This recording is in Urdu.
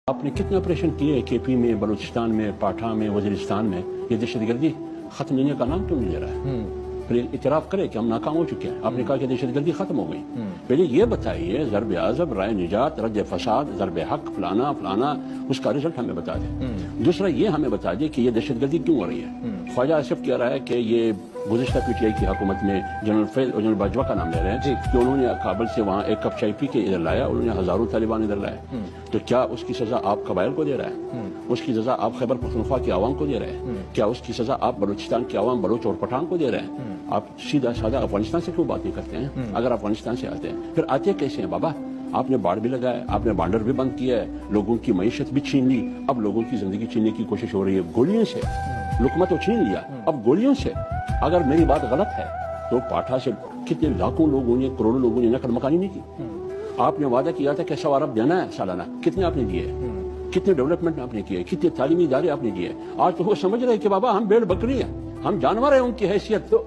آپ نے کتنے آپریشن کیے کے پی میں، بلوچستان میں، پاٹھا میں، وزیرستان میں؟ یہ دہشت گردی ختم ہونے کا نام کیوں نہیں لے رہا ہے؟ پھر اعتراف کرے کہ ہم ناکام ہو چکے ہیں۔ آپ نے کہا کہ دہشت گردی ختم ہو گئی۔ پہلے یہ بتائیے ضرب عضب، رائے نجات، رد فساد، ضرب حق، فلانا فلانا، اس کا رزلٹ ہمیں بتا دیں۔ دوسرا یہ ہمیں بتا دیں کہ یہ دہشت گردی کیوں ہو رہی ہے۔ خواجہ آصف کہہ رہا ہے کہ یہ گزشتہ پی ٹی آئی کی حکومت میں جنرل فیض اور جنرل باجوہ کا نام لے رہے ہیں کہ انہوں نے کابل سے وہاں ایک کپ چائے پی کے ادھر لایا، انہوں نے ہزاروں طالبان ادھر لائے۔ تو کیا اس کی سزا آپ قبائل کو دے رہا ہے؟ اس کی سزا آپ خیبر پختونخوا کی عوام کو دے رہے ہیں؟ کیا اس کی سزا آپ بلوچستان کی عوام، بلوچ اور پٹھان کو دے رہے ہیں؟ آپ سیدھا سادہ افغانستان سے کیوں بات نہیں کرتے ہیں؟ اگر افغانستان سے آتے ہیں پھر آتے کیسے ہیں بابا؟ آپ نے باڑ بھی لگایا، آپ نے بانڈر بھی بند کیا ہے، لوگوں کی معیشت بھی چھین لی، اب لوگوں کی زندگی چھیننے کی کوشش ہو رہی ہے گولیوں سے۔ لقمہ تو چھین لیا، اب گولیوں سے۔ اگر میری بات غلط ہے تو پاٹھا سے کتنے لاکھوں لوگوں نے، کروڑوں لوگوں نے نقل مکانی نہیں کی۔ آپ نے وعدہ کیا تھا کہ 100 ارب دینا ہے سالانہ، کتنے آپ نے دیے؟ کتنے ڈیولپمنٹ آپ نے کیے؟ کتنے تعلیمی ادارے آپ نے دیے؟ آج تو وہ سمجھ رہے کہ بابا ہم بھیڑ بکری ہیں، ہم جانور ہیں ان کی حیثیت۔ تو